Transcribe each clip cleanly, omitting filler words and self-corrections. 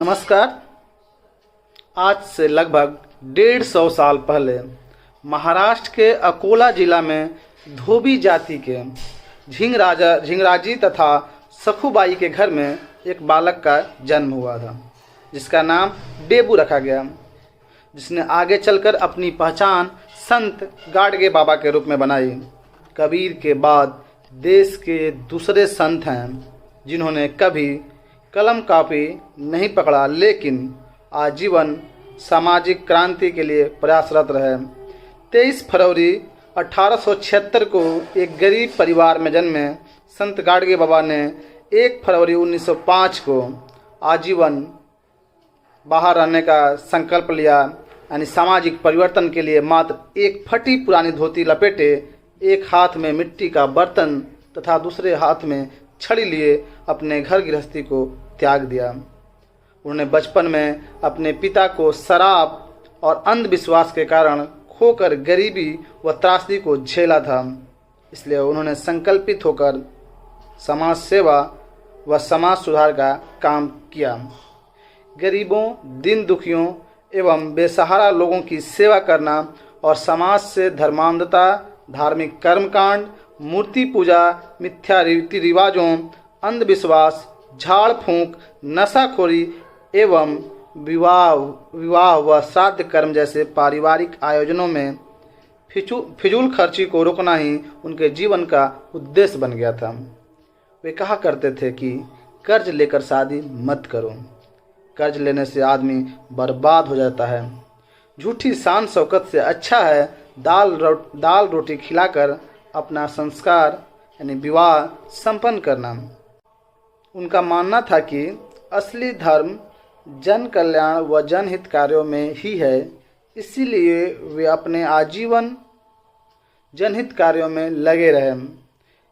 नमस्कार। आज से लगभग 150 साल पहले महाराष्ट्र के अकोला जिला में धोबी जाति के झिंगराजी तथा सखुबाई के घर में एक बालक का जन्म हुआ था, जिसका नाम डेबू रखा गया, जिसने आगे चलकर अपनी पहचान संत गाडगे बाबा के रूप में बनाई। कबीर के बाद देश के दूसरे संत हैं जिन्होंने कभी कलम कापी नहीं पकड़ा, लेकिन आजीवन सामाजिक क्रांति के लिए प्रयासरत रहे। 23 फरवरी 1876 को एक गरीब परिवार में जन्मे संत गाडगे बाबा ने 1 फरवरी 1905 को आजीवन बाहर रहने का संकल्प लिया, यानी सामाजिक परिवर्तन के लिए मात्र एक फटी पुरानी धोती लपेटे, एक हाथ में मिट्टी का बर्तन तथा दूसरे हाथ में छड़ी लिए अपने घर गृहस्थी को त्याग दिया। उन्होंने बचपन में अपने पिता को शराब और अंधविश्वास के कारण खोकर गरीबी व त्रासदी को झेला था, इसलिए उन्होंने संकल्पित होकर समाज सेवा व समाज सुधार का काम किया। गरीबों, दीन दुखियों एवं बेसहारा लोगों की सेवा करना और समाज से धर्मांधता, धार्मिक कर्मकांड, मूर्ति पूजा, मिथ्या रीति रिवाजों, अंधविश्वास, झाड़ फूंक, नशाखोरी एवं विवाह व श्राद्ध कर्म जैसे पारिवारिक आयोजनों में फिजूल खर्ची को रोकना ही उनके जीवन का उद्देश्य बन गया था। वे कहा करते थे कि कर्ज लेकर शादी मत करो, कर्ज लेने से आदमी बर्बाद हो जाता है। झूठी शान शौकत से अच्छा है दाल रोटी खिलाकर अपना संस्कार यानी विवाह संपन्न करना। उनका मानना था कि असली धर्म जन कल्याण व जनहित कार्यों में ही है, इसीलिए वे अपने आजीवन जनहित कार्यों में लगे रहे।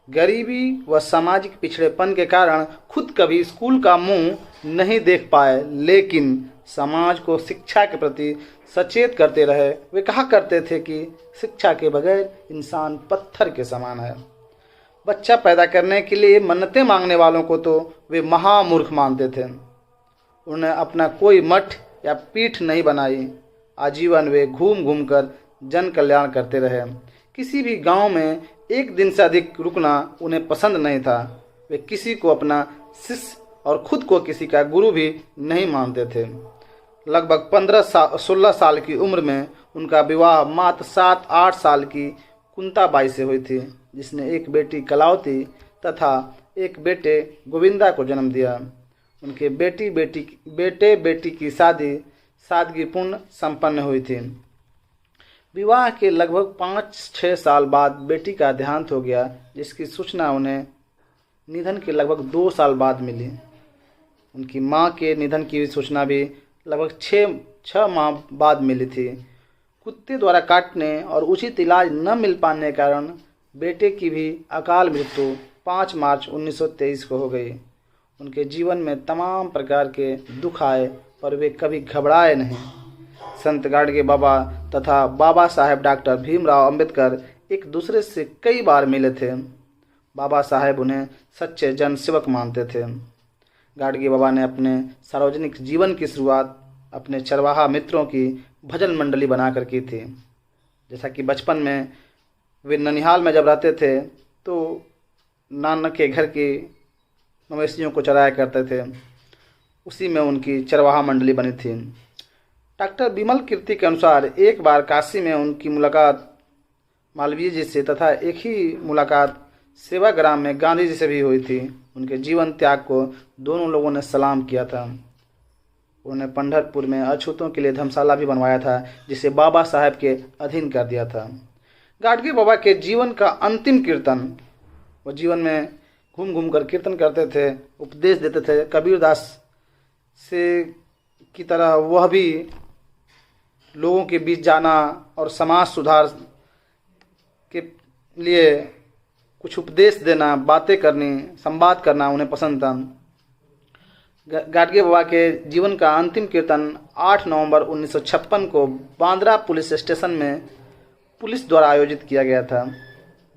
गरीबी व सामाजिक पिछड़ेपन के कारण खुद कभी स्कूल का मुंह नहीं देख पाए, लेकिन समाज को शिक्षा के प्रति सचेत करते रहे। वे कहा करते थे कि शिक्षा के बगैर इंसान पत्थर के समान है। बच्चा पैदा करने के लिए मन्नतें मांगने वालों को तो वे महामूर्ख मानते थे। उन्हें अपना कोई मठ या पीठ नहीं बनाई। आजीवन वे घूम घूम कर जन कल्याण करते रहे। किसी भी गांव में एक दिन से अधिक रुकना उन्हें पसंद नहीं था। वे किसी को अपना शिष्य और खुद को किसी का गुरु भी नहीं मानते थे। लगभग 16 साल की उम्र में उनका विवाह मात्र 7-8 साल की कुंताबाई से हुई थी, जिसने एक बेटी कलावती तथा एक बेटे गोविंदा को जन्म दिया। उनके बेटे बेटी की शादी सादगीपूर्ण संपन्न हुई थी। विवाह के लगभग 5-6 साल बाद बेटी का देहांत हो गया, जिसकी सूचना उन्हें निधन के लगभग 2 साल बाद मिली। उनकी मां के निधन की सूचना भी लगभग 6 माह बाद मिली थी। कुत्ते द्वारा काटने और उचित इलाज न मिल पाने के कारण बेटे की भी अकाल मृत्यु 5 मार्च 1923 को हो गई। उनके जीवन में तमाम प्रकार के दुख आए, पर वे कभी घबराए नहीं। संत गाडगे बाबा तथा बाबा साहेब डॉक्टर भीमराव अंबेडकर एक दूसरे से कई बार मिले थे। बाबा साहेब उन्हें सच्चे जनसेवक मानते थे। गाडगे बाबा ने अपने सार्वजनिक जीवन की शुरुआत अपने चरवाहा मित्रों की भजन मंडली बनाकर की थी। जैसा कि बचपन में वे ननिहाल में जब रहते थे तो नानक के घर की मवेशियों को चराया करते थे, उसी में उनकी चरवाहा मंडली बनी थी। डॉक्टर विमल कीर्ति के अनुसार एक बार काशी में उनकी मुलाकात मालवीय जी से तथा एक ही मुलाकात सेवाग्राम में गांधी जी से भी हुई थी। उनके जीवन त्याग को दोनों लोगों ने सलाम किया था। उन्होंने पंढरपुर में अछूतों के लिए धर्मशाला भी बनवाया था, जिसे बाबा साहेब के अधीन कर दिया था। गाडगे बाबा के जीवन का अंतिम कीर्तन, वो जीवन में घूम घूम कर कीर्तन करते थे, उपदेश देते थे। कबीरदास से की तरह वह भी लोगों के बीच जाना और समाज सुधार के लिए कुछ उपदेश देना, बातें करनी, संवाद करना उन्हें पसंद था। गाडगे बाबा के जीवन का अंतिम कीर्तन 8 नवंबर 1956 को बांद्रा पुलिस स्टेशन में पुलिस द्वारा आयोजित किया गया था।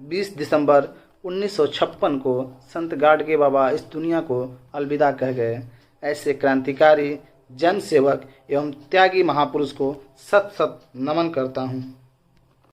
20 दिसंबर 1956 को संत गाडगे बाबा इस दुनिया को अलविदा कह गए। ऐसे क्रांतिकारी जन सेवक एवं त्यागी महापुरुष को सत सत नमन करता हूँ।